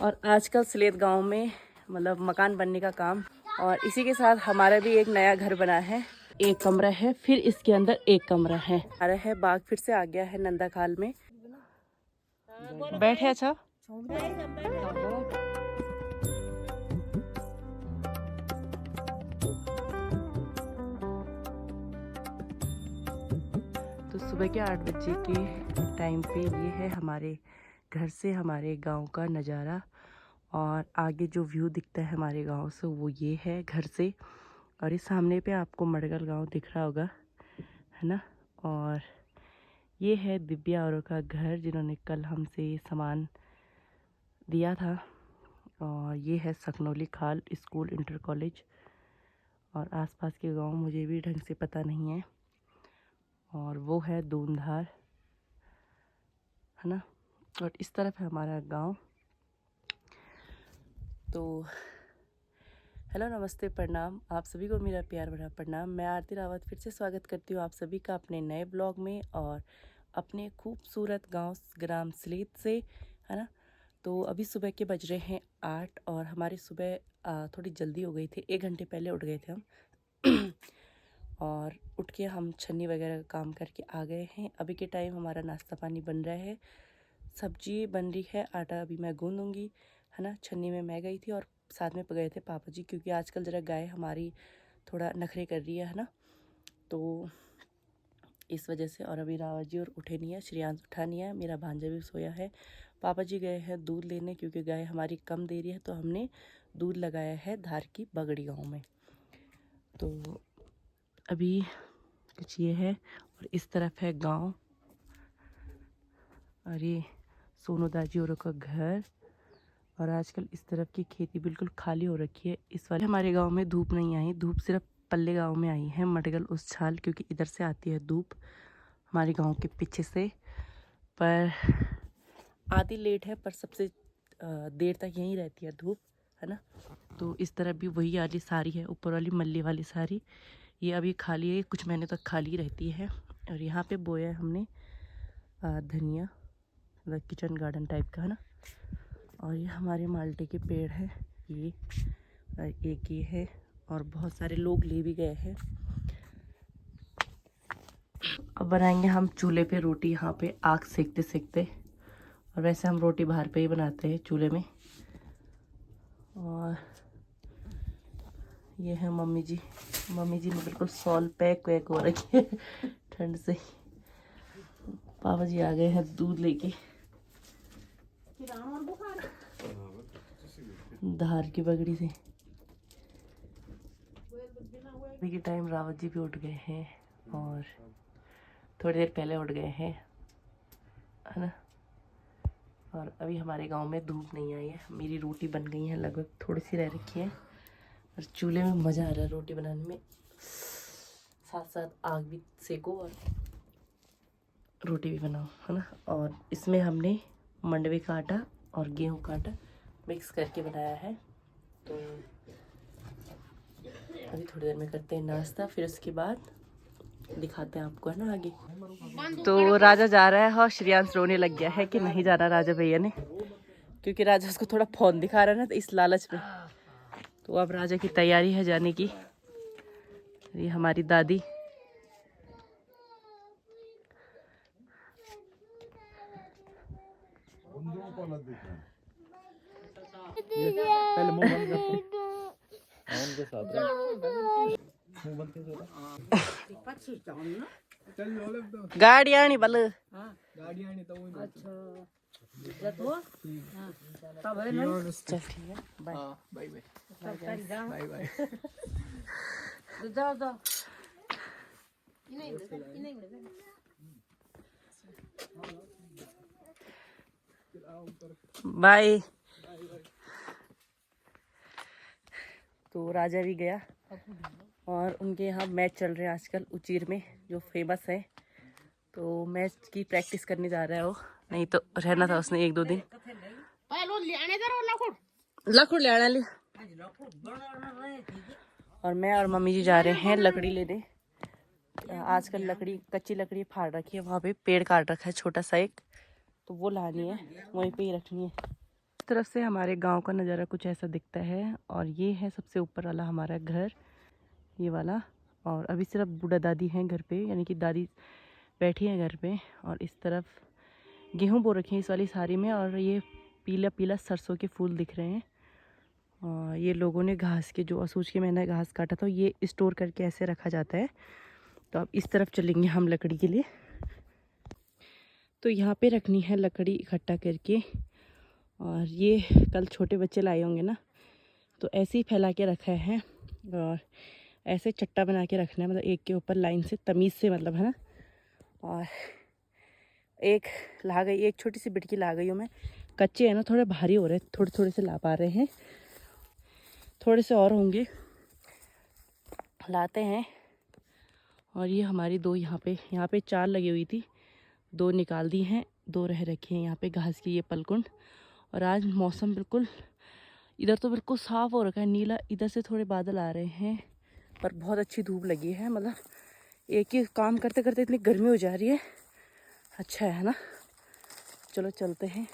और आजकल सलेत गांव में मतलब मकान बनने का काम, और इसी के साथ हमारा भी एक नया घर बना है। एक कमरा है, फिर इसके अंदर एक कमरा है। आ रहा है बाग फिर से आ गया है नंदा खाल में। बैठे अच्छा। तो सुबह के 8 बजे के टाइम पे ये है हमारे घर से हमारे गांव का नज़ारा। और आगे जो व्यू दिखता है हमारे गांव से वो ये है घर से। और इस सामने पे आपको मड़गल गांव दिख रहा होगा, है ना। और ये है दिव्या और का घर, जिन्होंने कल हमसे सामान दिया था। और ये है सकनौली खाल स्कूल इंटर कॉलेज। और आसपास के गांव मुझे भी ढंग से पता नहीं है। और वो है दूनधार, है ना। और इस तरफ है हमारा गांव। तो हेलो, नमस्ते, प्रणाम आप सभी को, मेरा प्यार भरा प्रणाम। मैं आरती रावत फिर से स्वागत करती हूँ आप सभी का अपने नए ब्लॉग में और अपने खूबसूरत गांव ग्राम सलेत से, है ना। तो अभी सुबह के बज रहे हैं 8 और हमारी सुबह थोड़ी जल्दी हो गई थी। 1 घंटे पहले उठ गए थे हम और उठ के हम छन्नी वगैरह का काम करके आ गए हैं। अभी के टाइम हमारा नाश्ता पानी बन रहा है, सब्जी बन रही है, आटा अभी मैं गूंदूंगी, है ना। छन्नी में मैं गई थी और साथ में गए थे पापा जी, क्योंकि आजकल ज़रा गाय हमारी थोड़ा नखरे कर रही है ना। तो इस वजह से। और अभी रावत जी और उठे नहीं है, श्रेयांश उठा नहीं है, मेरा भांजा भी सोया है। पापा जी गए हैं दूध लेने, क्योंकि गाय हमारी कम दे रही है, तो हमने दूध लगाया है धार की बगड़ी गाँव में। तो अभी कुछ ये है और इस तरफ है गांव। और ये सोनू दाजी और का घर। और आजकल इस तरफ की खेती बिल्कुल खाली हो रखी है। इस वाले हमारे गांव में धूप नहीं आई, धूप सिर्फ पल्ले गांव में आई है, मडगल उस छाल, क्योंकि इधर से आती है धूप हमारे गांव के पीछे से। पर आधी लेट है, पर सबसे देर तक यहीं रहती है धूप, है ना। तो इस तरफ भी वही वाली साड़ी है, ऊपर वाली मल्ली वाली साड़ी, ये अभी खाली है, कुछ महीने तक खाली रहती है। और यहाँ पे बोया है हमने धनिया, मतलब किचन गार्डन टाइप का, है ना। और ये हमारे माल्टे के पेड़ हैं, ये एक ये है, और बहुत सारे लोग ले भी गए हैं। अब बनाएंगे हम चूल्हे पे रोटी, यहाँ पे आग सेकते सेकते। और वैसे हम रोटी बाहर पे ही बनाते हैं चूल्हे में। और ये है मम्मी जी, मम्मी जी ने बिल्कुल सॉल पैक वैक हो रखी है ठंड से। पापा जी आ गए हैं दूध लेके धार की बगड़ी से। अभी के टाइम रावत जी भी उठ गए हैं और थोड़ी देर पहले उठ गए हैं, है ना। और अभी हमारे गांव में धूप नहीं आई है, मेरी रोटी बन गई है, लगभग थोड़ी सी रह रखी है। और चूल्हे में मज़ा आ रहा है रोटी बनाने में, साथ साथ आग भी सेको और रोटी भी बनाओ, है ना। और इसमें हमने मंडवे का आटा और गेहूं का आटा मिक्स करके बनाया है। तो अभी थोड़ी देर में करते हैं नाश्ता, फिर उसके बाद दिखाते हैं आपको, है ना आगे। तो राजा जा रहा है और श्रेयांश रोने लग गया है कि नहीं जाना राजा भैया ने, क्योंकि राजा उसको थोड़ा फोन दिखा रहा है ना, तो इस लालच में। तो अब राजा की तैयारी है जाने की। ये हमारी दादी, गाड़ी आनी बल चल ठीक है, bye bye bye bye. Bye. तो राजा भी गया और उनके यहाँ मैच चल रहे हैं आजकल उचीर में, जो फेमस है। तो मैच की प्रैक्टिस करने जा रहा है वो, नहीं तो रहना था उसने 1-2 दिन। लखुड़ ले आना ले। और मैं और मम्मी जी जा रहे हैं लकड़ी लेने। आजकल लकड़ी, कच्ची लकड़ी फाड़ रखी है, वहाँ पे पेड़ काट रखा है छोटा सा एक, तो वो लानी है, वहीं पे ही रखनी है। तरफ से हमारे गांव का नज़ारा कुछ ऐसा दिखता है। और ये है सबसे ऊपर वाला हमारा घर, ये वाला। और अभी सिर्फ बूढ़ा दादी हैं घर पे, यानी कि दादी बैठी हैं घर पे। और इस तरफ गेहूं बो रखे हैं इस वाली सारी में, और ये पीला पीला सरसों के फूल दिख रहे हैं। और ये लोगों ने घास के, जो असूज के मैंने घास काटा था, ये स्टोर करके ऐसे रखा जाता है। तो अब इस तरफ चलेंगे हम लकड़ी के लिए। तो यहाँ पे रखनी है लकड़ी इकट्ठा करके। और ये कल छोटे बच्चे लाए होंगे ना, तो ऐसे ही फैला के रखा है। और ऐसे चट्टा बना के रखना है, मतलब एक के ऊपर लाइन से, तमीज़ से, मतलब, है ना। और एक ला गई, एक छोटी सी बिटकी ला गई हूँ मैं। कच्चे हैं ना, थोड़े भारी हो रहे हैं, थोड़े थोड़े से ला पा रहे हैं, थोड़े से और होंगे, लाते हैं। और ये हमारी दो यहाँ पे 4 लगी हुई थी, 2 निकाल दी हैं, 2 रह रखी हैं यहाँ पे घास की, ये पलकुंड। और आज मौसम बिल्कुल, इधर तो बिल्कुल साफ़ हो रखा है, नीला। इधर से थोड़े बादल आ रहे हैं, पर बहुत अच्छी धूप लगी है। मतलब एक ही काम करते करते इतनी गर्मी हो जा रही है। अच्छा है ना। चलो चलते हैं।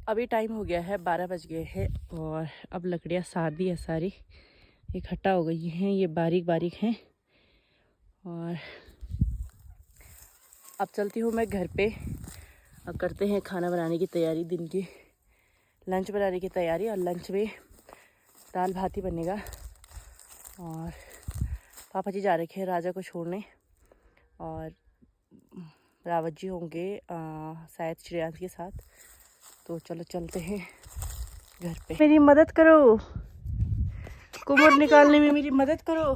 अभी टाइम हो गया है 12 बज गए हैं। और अब लकड़ियाँ सार दी है सारी, इकट्ठा हो गई हैं, ये बारीक बारीक हैं। और अब चलती हूँ मैं घर पे। अब करते हैं खाना बनाने की तैयारी, दिन की लंच बनाने की तैयारी। और लंच में दाल भात ही बनेगा। और पापा जी जा रखे हैं राजा को छोड़ने, और रावत जी होंगे शायद श्रेयांश के साथ। तो चलो चलते हैं घर पे। मेरी मदद करो, कुमर निकालने में मेरी मदद करो।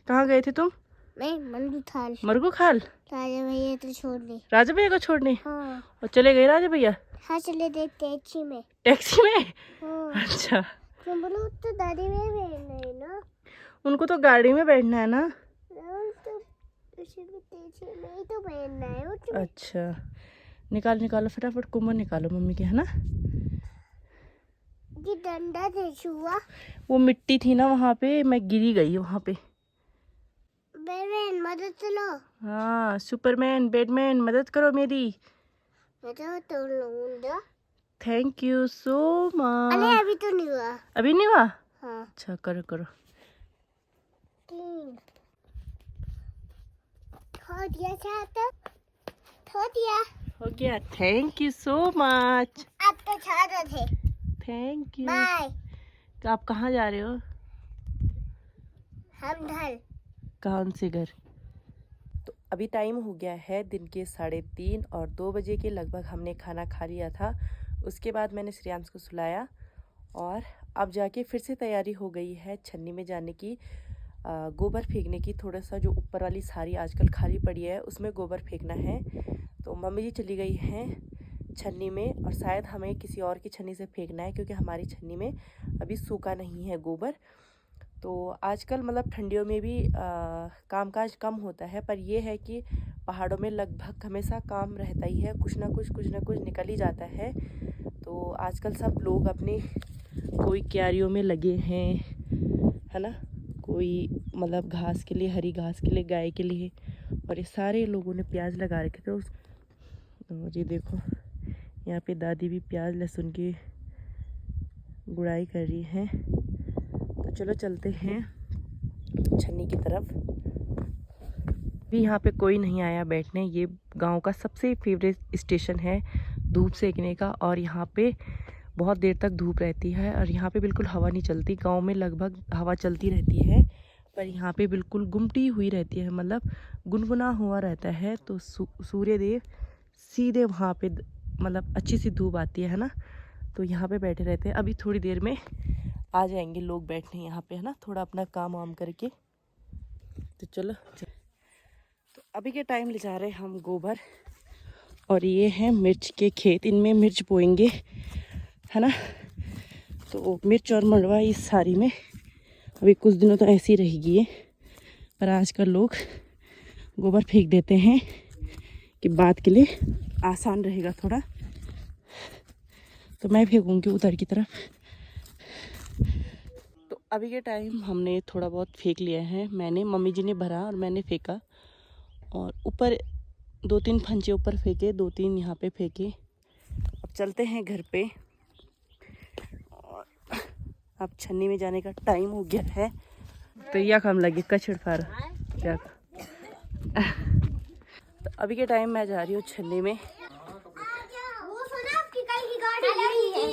कहाँ गए थे तुम? मैं मरगू खाल। राजा भैया तो छोड़ने। राजा भैया को छोड़ने? हाँ। और चले गए राजा भैया? हाँ चले गए टैक्सी में। टैक्सी में? हाँ। अच्छा, तुम बोलो तो गाड़ी में बैठना है ना। उनको तो गाड़ी में बैठना है ना। तो टैक्सी में ही तो बैठना है। अच्छा, निकालो फटाफट, कुमर निकालो मम्मी के, है ना। ये डंडा से छुआ। वो मिट्टी थी ना वहाँ पे, मैं गिरी गई वहाँ पे। बैटमैन मदद चलो। हाँ, सुपरमैन, बैटमैन, मदद करो मेरी। मैं तो तोड़ लूँगा। Thank you so much. अरे अभी तो नहीं हुआ। अभी नहीं हुआ? हाँ। अच्छा, करो। हो गया। Thank you so much. आप तो छाता थे। Thank you. बाय। आप कहाँ जा रहे हो? हम घर। कौन से घर? तो अभी टाइम हो गया है दिन के 3:30, और 2 बजे के लगभग हमने खाना खा लिया था। उसके बाद मैंने श्रेयांश को सुलाया, और अब जाके फिर से तैयारी हो गई है छन्नी में जाने की, गोबर फेंकने की। थोड़ा सा जो ऊपर वाली सारी आजकल खाली पड़ी है, उसमें गोबर फेंकना है। तो मम्मी जी चली गई हैं छन्नी में, और शायद हमें किसी और की छन्नी से फेंकना है, क्योंकि हमारी छन्नी में अभी सूखा नहीं है गोबर। तो आजकल मतलब ठंडियों में भी कामकाज कम होता है, पर यह है कि पहाड़ों में लगभग हमेशा काम रहता ही है, कुछ ना कुछ निकल ही जाता है। तो तो आजकल सब लोग अपने कोई क्यारियों में लगे हैं, है ना, कोई मतलब घास के लिए, हरी घास के लिए, गाय के लिए। और ये सारे लोगों ने प्याज लगा रखे थे और ये देखो यहाँ पे दादी भी प्याज लहसुन की गुड़ाई कर रही हैं। तो चलो चलते हैं छन्नी की तरफ। भी यहाँ पे कोई नहीं आया बैठने। ये गांव का सबसे फेवरेट स्टेशन है धूप सेकने का, और यहाँ पे बहुत देर तक धूप रहती है और यहाँ पे बिल्कुल हवा नहीं चलती। गांव में लगभग हवा चलती रहती है, पर यहाँ पे बिल्कुल गुमटी हुई रहती है, मतलब गुनगुना हुआ रहता है। तो सूर्य देव सीधे वहाँ पे मतलब अच्छी सी धूप आती है ना, तो यहाँ पे बैठे रहते हैं। अभी थोड़ी देर में आ जाएंगे लोग बैठने यहाँ पे, है ना, थोड़ा अपना काम वाम करके। तो चलो तो अभी के टाइम ले जा रहे हैं हम गोबर, और ये है मिर्च के खेत, इनमें मिर्च बोएंगे, है ना। तो मिर्च और मंडवा इस सारी में अभी कुछ दिनों तो ऐसी रहेगी ये, पर आजकल लोग गोबर फेंक देते हैं कि बाद के लिए आसान रहेगा थोड़ा। तो मैं फेंकूँगी उधर की तरफ। तो अभी के टाइम हमने थोड़ा बहुत फेंक लिया है, मैंने, मम्मी जी ने भरा और मैंने फेंका, और ऊपर 2-3 फंचे ऊपर फेंके, 2-3 यहाँ पे फेंके। अब चलते हैं घर पे, और अब छन्नी में जाने का टाइम हो गया है। तो यह काम लगे कचड़ फार क्या। तो अभी के टाइम मैं जा रही हूँ छन्नी में।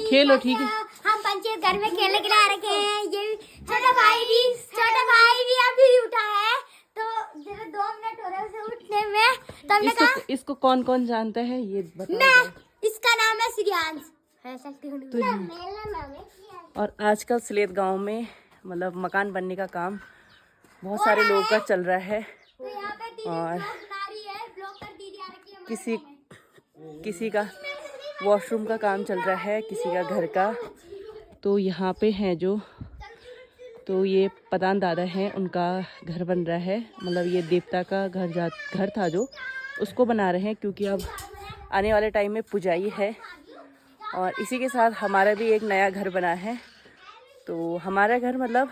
खेलो ठीक है। हम पंचायत घर में खेलने के लिए आ रखे हैं। ये छोटा भाई भी अभी उठा है, तो जरा 2 मिनट हो रहे उसे उठने में। तो हमने कहा इसको कौन कौन जानता है ये बताओ। मैं, इसका नाम है श्रियांश। और आजकल सलेत गांव में मतलब मकान बनने का काम बहुत सारे लोगों का चल रहा है, तो यहाँ पे दीदी और ब्लॉग बना रही है, ब्लॉग कर दीदी आ रखी है। किसी का वॉशरूम का काम चल रहा है, किसी का घर का। तो यहाँ पे हैं जो, तो ये प्रधान दादा हैं, उनका घर बन रहा है, मतलब ये देवता का घर था जो, उसको बना रहे हैं, क्योंकि अब आने वाले टाइम में पुजाई है। और इसी के साथ हमारा भी एक नया घर बना है। तो हमारा घर मतलब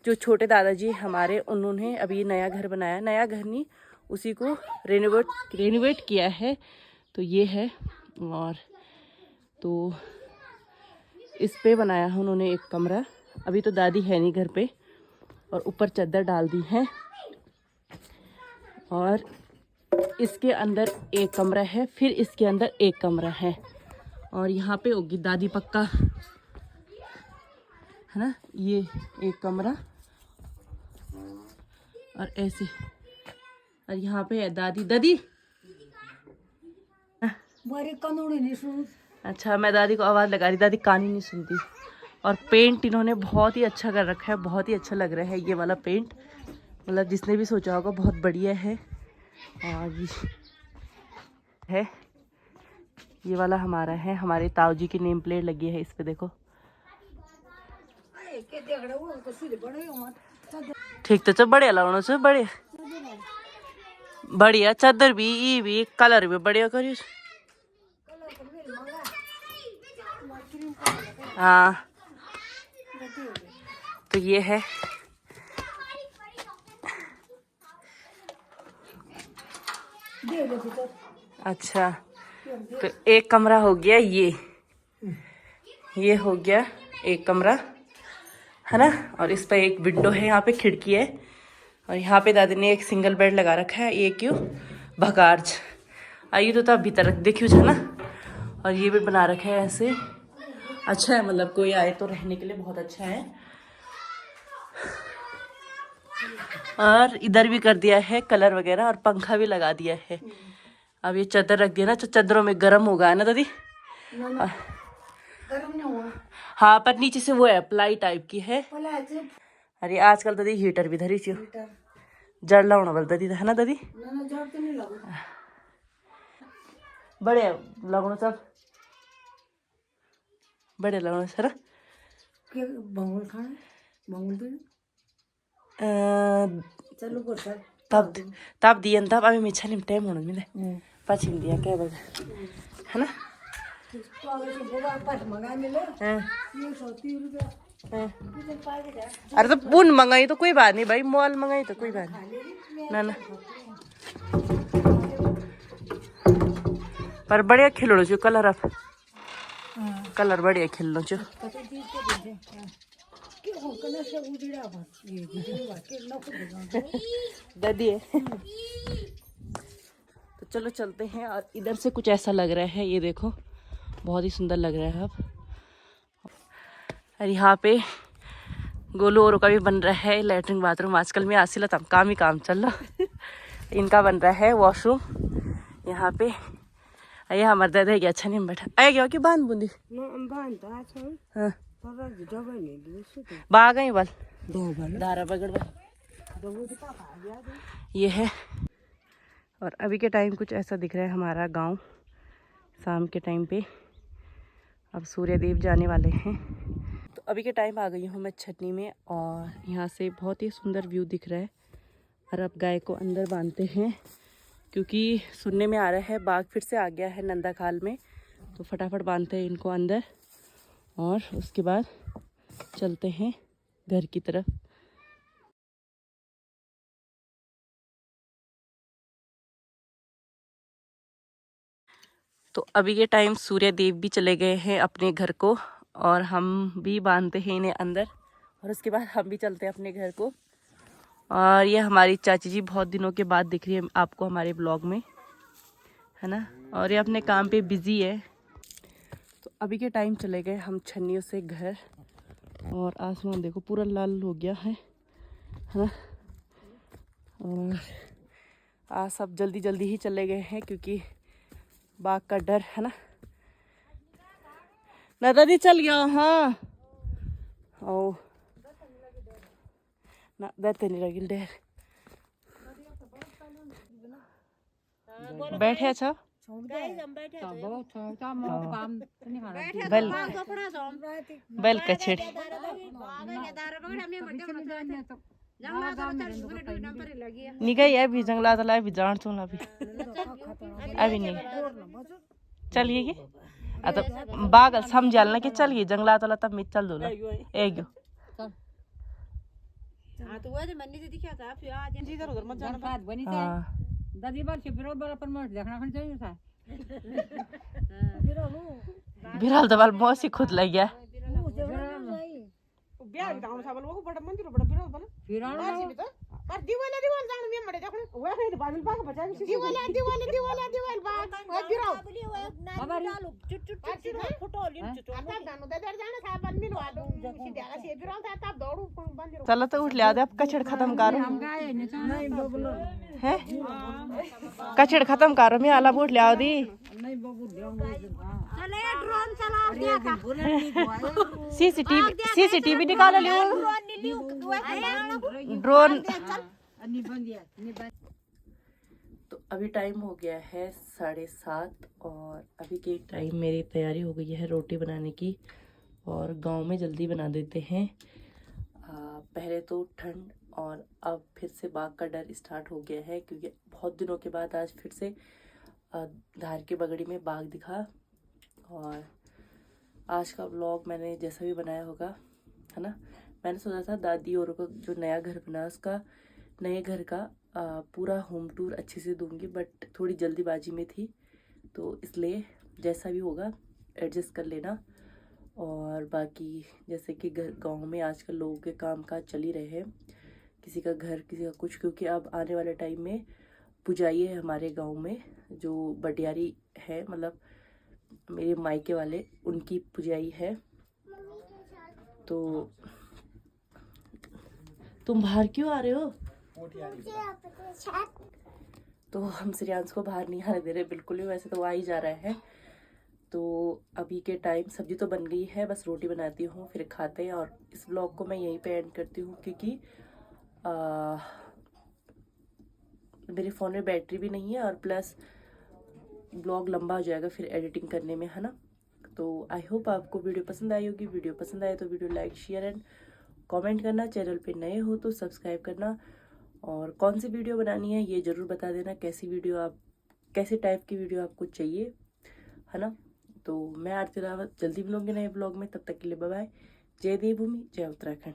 जो छोटे दादाजी हमारे, उन्होंने अभी नया घर बनाया, नया घर नहीं, उसी को रेनोवेट किया है। तो ये है, और तो इस पे बनाया है उन्होंने एक कमरा। अभी तो दादी है नहीं घर पे, और ऊपर चादर डाल दी है, और इसके अंदर एक कमरा है, फिर इसके अंदर एक कमरा है, और यहाँ पे होगी दादी पक्का, है ना। ये एक कमरा और ऐसे, और यहाँ पे है दादी। अच्छा, मैं दादी को आवाज़ लगा रही, दादी कान ही नहीं सुनती। और पेंट इन्होंने बहुत ही अच्छा कर रखा है, बहुत ही अच्छा लग रहा है ये वाला पेंट, मतलब जिसने भी सोचा होगा बहुत बढ़िया है। और ये वाला हमारा है, हमारे ताऊ जी की नेम प्लेट लगी है इस पे, देखो। ठीक तो चल, बढ़िया लगना से, बढ़िया चादर भी कलर भी बढ़िया करियो। हाँ, तो ये है। अच्छा, तो एक कमरा हो गया, ये हो गया एक कमरा, है ना। और इस पर एक विंडो है, यहाँ पे खिड़की है, और यहाँ पे दादी ने एक सिंगल बेड लगा रखा है, ये क्यों भगार्ज आइए तो तब भीतर देखियो, है ना। और ये भी बना रखा है ऐसे, अच्छा है, मतलब कोई आए तो रहने के लिए बहुत अच्छा है। और इधर भी कर दिया है कलर वगैरह, और पंखा भी लगा दिया है। अब ये चादर रख दिया ना, तो चादरों में गर्म होगा ना दादी। गर्म नहीं हुआ। हाँ, पर नीचे से वो है प्लाई टाइप की है। अरे आजकल दादी हीटर भी धरी छियो, जड़ लाउना वाला दादी, है ना दादी। जड़ तो नहीं लगा, बढ़िया लगना सब, बढ़िया लगना सर। भंगुल खाना, भंगुल भी चलो को सर तब दियन, तब अभी मिछा टाइम होना मिले, पछिन दिया क्या बजे, है ना। हाँ। हाँ। अरे तो पुन मंगाई तो कोई बात नहीं भाई, मॉल मंगाई तो कोई बात नहीं ना ना। पर बढ़िया खिलणो छो कलर अब, कलर बढ़िया खिलणो छो। दादी है। तो चलो चलते हैं। और इधर से कुछ ऐसा लग रहा है, ये देखो बहुत ही सुंदर लग रहा है अब। और यहाँ पे गोलू औरों का भी बन रहा है लेटरिन बाथरूम। आजकल में आसिला तम काम ही काम चल रहा। इनका बन रहा है वॉशरूम यहाँ पे। ये हमारे दादा है अच्छा नहीं बैठा आए गया कि बांध बूंदी हाँ बाग ही बल धारा पकड़ ये है। और अभी के टाइम कुछ ऐसा दिख रहा है हमारा गांव शाम के टाइम पे। अब सूर्य देव जाने वाले हैं। तो अभी के टाइम आ गई हूँ मैं छटनी में और यहाँ से बहुत ही सुंदर व्यू दिख रहा है। और अब गाय को अंदर बांधते हैं क्योंकि सुनने में आ रहा है बाघ फिर से आ गया है नंदा खाल में। तो फटाफट बांधते हैं इनको अंदर और उसके बाद चलते हैं घर की तरफ। तो अभी के टाइम सूर्य देव भी चले गए हैं अपने घर को और हम भी बांधते हैं इन्हें अंदर और उसके बाद हम भी चलते हैं अपने घर को। और ये हमारी चाची जी बहुत दिनों के बाद दिख रही है आपको हमारे ब्लॉग में, है ना। और ये अपने काम पे बिजी है। तो अभी के टाइम चले गए हम छन्नियों से घर और आसमान देखो पूरा लाल हो गया है ना। और आज सब जल्दी जल्दी ही चले गए हैं क्योंकि बाघ का डर है ना। ना दादी चल गया हाँ ओ ना दरते नहीं लगी डर बैठे अच्छा बैल कछेड़ निगई अभी जंगलात ला अभी जान चूला अभी नहीं चलिए कि तो बागल समझाल ना कि चलिए जंगलात वाला तब मैं चल दूला एक दादी बार के बराबर अपन मत देखना खन चाहिए था बिराल तो बाल मौसी खुद लग गया बिहार गाउँ छ भने बडा मन्दिर बडा बिराल बना फिराउन पर दिवाले जानु मे मडे देखो ओए हे बाबिल बाग बचा दिवाले बाग ओ बिराल खबर फोटो लिन चुटो आता गानु ददर जाने था बन मिन वादो सीधा से बिराल था तब दौड़ू बंदिर चलो तो उठ ले आदे अब कचड़ खत्म करो हम गाय नहीं बबलो है कचड़ खत्म करो मैं आला उठ ले आओ दी नहीं बबू चले ड्रोन चला सीसीटीवी निकाल लियो ड्रोन। तो अभी टाइम हो गया है 7:30 और अभी के टाइम मेरी तैयारी हो गई है रोटी बनाने की और गांव में जल्दी बना देते हैं। पहले तो ठंड और अब फिर से बाघ का डर स्टार्ट हो गया है क्योंकि बहुत दिनों के बाद आज फिर से धार के बगड़ी में बाघ दिखा। और आज का व्लॉग मैंने जैसा भी बनाया होगा है ना। मैंने सोचा था दादी और को जो नया घर बना उसका नए घर का पूरा होम टूर अच्छे से दूंगी बट थोड़ी जल्दीबाजी में थी तो इसलिए जैसा भी होगा एडजस्ट कर लेना। और बाकी जैसे कि घर गाँव में आजकल लोगों के काम काज चल ही रहे हैं, किसी का घर किसी का कुछ, क्योंकि अब आने वाले टाइम में पुजाई है हमारे गांव में जो बटियारी है मतलब मेरे मायके वाले उनकी पुजाई है। तो तुम बाहर क्यों आ रहे हो? तो हम श्रेयांश को बाहर नहीं आने दे रहे बिल्कुल भी, वैसे तो आ ही जा रहा है। तो अभी के टाइम सब्जी तो बन गई है, बस रोटी बनाती हूँ फिर खाते हैं। और इस ब्लॉग को मैं यहीं पे एंड करती हूँ क्योंकि मेरे फ़ोन में बैटरी भी नहीं है और प्लस ब्लॉग लंबा हो जाएगा फिर एडिटिंग करने में, है ना। तो आई होप आपको वीडियो पसंद आई होगी। वीडियो पसंद आए तो video like share and comment करना। चैनल पे नए हो तो सब्सक्राइब करना और कौन सी वीडियो बनानी है ये ज़रूर बता देना, कैसी टाइप की वीडियो आपको चाहिए, है ना। तो मैं आरती रावत जल्दी मिलूंगी नए ब्लॉग में, तब तक के लिए बाय बाय। जय देवभूमि, जय उत्तराखंड।